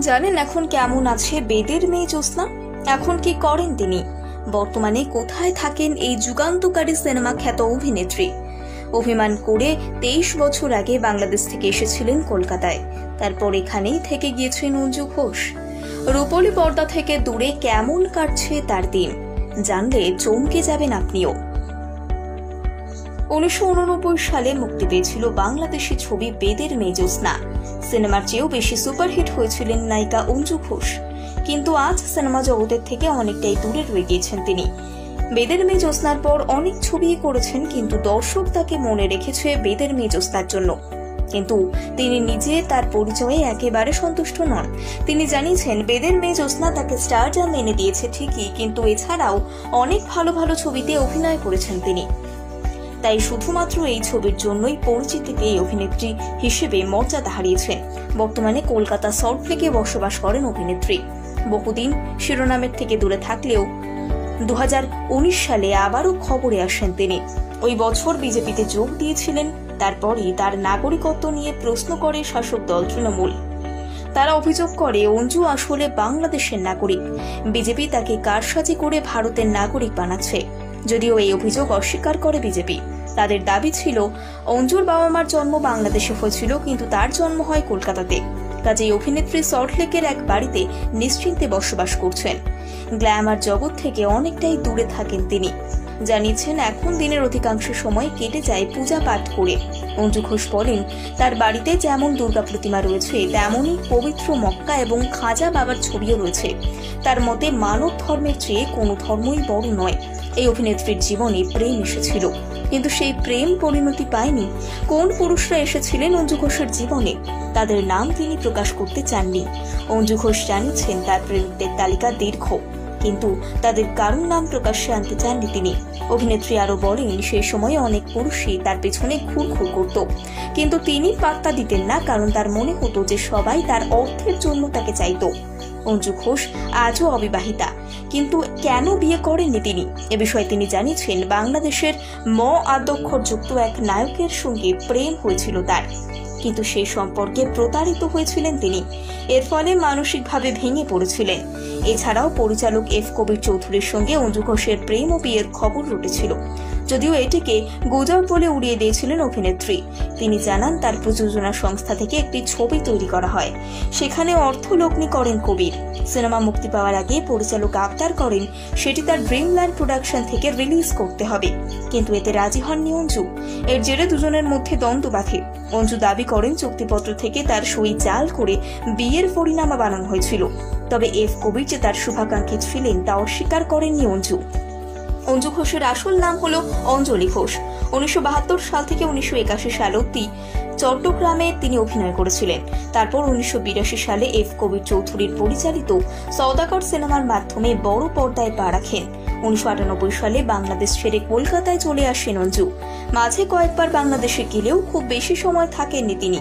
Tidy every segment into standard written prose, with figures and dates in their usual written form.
জানেন এখন কেমন আছে বেদের মেয়ে জ্যোৎস্না? এখন কি করেন তিনি? বর্তমানে কোথায় থাকেন এই যুগান্তকারী সিনেমা খ্যাত অভিনেত্রী? অভিমান করে 23 বছর আগে বাংলাদেশ থেকে এসেছিলেন কলকাতায়। তারপর এখানেই থেকে গিয়েছেন অঞ্জু ঘোষ। রূপলী পর্দা থেকে দূরে কেমন কাটছে তার দিন, জানলে চমকে যাবেন আপনিও। 1989 সালে মুক্তি পেয়েছিল বাংলাদেশি ছবি বেদের মেয়ে জ্যোৎস্না। সিনেমার চেয়েও বেশি সুপারহিট হয়েছিলেন নায়িকা অঞ্জু ঘোষ। কিন্তু আজ সিনেমা জগতের থেকে অনেকটাই দূরে রয়ে গিয়েছেন তিনি। বেদের মেয়ে জ্যোৎস্নার পর অনেক ছবি করেছেন, কিন্তু দর্শক তাকে মনে রেখেছে বেদের মেয়ে জ্যোৎস্নার জন্য। কিন্তু তিনি নিজে তার পরিচয়ে একেবারে সন্তুষ্ট নন। তিনি জানিয়েছেন বেদের মেয়ে জ্যোৎস্না তাকে স্টারডাম এনে দিয়েছে ঠিকই, কিন্তু এছাড়াও অনেক ভালো ভালো ছবিতে অভিনয় করেছেন তিনি। তাই শুধুমাত্র এই ছবির জন্যই পরিচিতি পেয়ে অভিনেত্রী হিসেবে মর্যাদা হারিয়েছেন। বর্তমানে কলকাতা সল্টলেকে বসবাস করেন অভিনেত্রী। বহুদিন শিরোনামের থেকে দূরে থাকলেও 2019 সালে আবারও খবরে আসেন তিনি। ওই বছর বিজেপিতে যোগ দিয়েছিলেন। তারপরই তার নাগরিকত্ব নিয়ে প্রশ্ন করে শাসক দল তৃণমূল। তারা অভিযোগ করে অঞ্জু আসলে বাংলাদেশের নাগরিক, বিজেপি তাকে কারসাজি করে ভারতের নাগরিক বানাচ্ছে। যদিও এই অভিযোগ অস্বীকার করে বিজেপি। তাদের দাবি ছিল অঞ্জুর বাবা মার জন্ম বাংলাদেশে হয়েছিল, কিন্তু তার জন্ম হয় কলকাতাতে। কাজেই অভিনেত্রী সল্টলেকের এক বাড়িতে নিশ্চিন্তে বসবাস করছেন। গ্ল্যামার জগৎ থেকে অনেকটাই দূরে থাকেন তিনি। জানিয়েছেন এখন দিনের অধিকাংশ সময় কেটে যায় পূজা পাঠ করে। অঞ্জু ঘোষ বলেন, তার বাড়িতে যেমন দুর্গা প্রতিমা রয়েছে তেমনই পবিত্র মক্কা এবং খাজা বাবার ছবিও রয়েছে। তার মতে মানব ধর্মের চেয়ে কোনো ধর্মই বড় নয়। এই অভিনেত্রীর জীবনে প্রেম এসেছিল, কিন্তু সেই প্রেম পরিণতি পায়নি। কোন পুরুষরা এসেছিলেন অঞ্জু ঘোষের জীবনে, তাদের নাম তিনি প্রকাশ করতে চাননি। অঞ্জু ঘোষ জানিয়েছেন তার প্রেমিকদের তালিকা দীর্ঘ, কিন্তু তাদের কারণ নাম প্রকাশ্যে আনতে চাননি তিনি। অভিনেত্রী আরো বলেন, সেই সময়ে অনেক পুরুষই তার পেছনে ঘুরঘুর করত, কিন্তু তিনি পাত্তা দিতেন না, কারণ তার মনে হতো যে সবাই তার অর্থের জন্য তাকে চাইত। অঞ্জু ঘোষ আজও অবিবাহিতা, কিন্তু কেন বিয়ে করেননি তিনি, এ বিষয়ে তিনি জানিয়েছেন বাংলাদেশের আদ্যক্ষরযুক্ত এক নায়কের সঙ্গে প্রেম হয়েছিল তার, কিন্তু সেই সম্পর্কে প্রতারিত হয়েছিলেন তিনি। এর ফলে মানসিকভাবে ভেঙে পড়েছিলেন। এছাড়াও পরিচালক এফ কবির চৌধুরীর সঙ্গে অঞ্জু ঘোষের প্রেম ও বিয়ের খবর রটেছিল, যদিও এটিকে গুজব বলে উড়িয়ে দিয়েছিলেন অভিনেত্রী। তিনি জানান তার প্রযোজনা সংস্থা থেকে একটি ছবি তৈরি করা হয়, সেখানে অর্থলগ্নি করেন কবির। সিনেমা মুক্তি পাওয়ার আগে পরিচালক আবদার করেন সেটি তার ড্রিমল্যান্ড প্রোডাকশন থেকে রিলিজ করতে হবে, কিন্তু এতে রাজি হননি অঞ্জু। এর জেরে দুজনের মধ্যে দ্বন্দ্ব বাধে। অঞ্জু দাবি করেন চুক্তিপত্র থেকে তার সই জাল করে বিয়ের ফরিনামা বানানো হয়েছিল। তবে এফ কবির যে তার শুভাকাঙ্ক্ষী ছিলেন তা অস্বীকার করেননি অঞ্জু। অঞ্জু ঘোষের আসল নাম হলো অঞ্জলি ঘোষ। 1972 সাল থেকে 1981 সাল অবধি চট্টগ্রামে তিনি অভিনয় করেছিলেন। তারপর 1982 সালে এফ কবির চৌধুরীর পরিচালিত সওদাগর সিনেমার মাধ্যমে বড় পর্দায় পা রাখেন। 1998 সালে বাংলাদেশ ছেড়ে কলকাতায় চলে আসেন অঞ্জু। মাঝে কয়েকবার বাংলাদেশে গেলেও খুব বেশি সময় থাকেননি তিনি।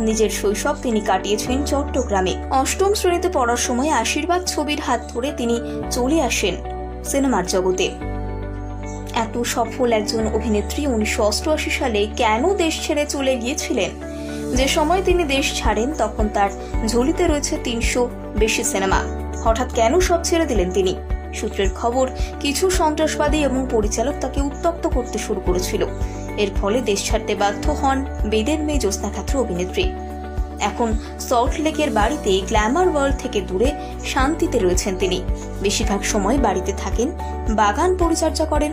নিজের শৈশব তিনি কাটিয়েছেন চট্টগ্রামে। অষ্টম শ্রেণীতে পড়ার সময় আশীর্বাদ ছবির হাত ধরে তিনি চলে আসেন সিনেমার জগতে। এত সফল একজন অভিনেত্রী 1988 সালে কেন দেশ ছেড়ে চলে গিয়েছিলেন? যে সময় তিনি দেশ ছাড়েন তখন তার ঝুলিতে রয়েছে 300 বেশি সিনেমা। হঠাৎ কেন সব ছেড়ে দিলেন তিনি? সূত্রের খবর, কিছু সন্ত্রাসবাদী এবং পরিচালক তাকে উত্তক্ত করতে শুরু করেছিল। এর ফলে দেশ ছাড়তে বাধ্য হন বেদের মেয়ে জ্যোৎস্না খ্যাত অভিনেত্রী। এখন সল্টলেকের বাড়িতে গ্ল্যামার ওয়ার্ল্ড থেকে দূরে শান্তিতে রয়েছেন তিনি। বেশিরভাগ সময় বাড়িতে থাকেন, বাগান পরিচর্যা করেন।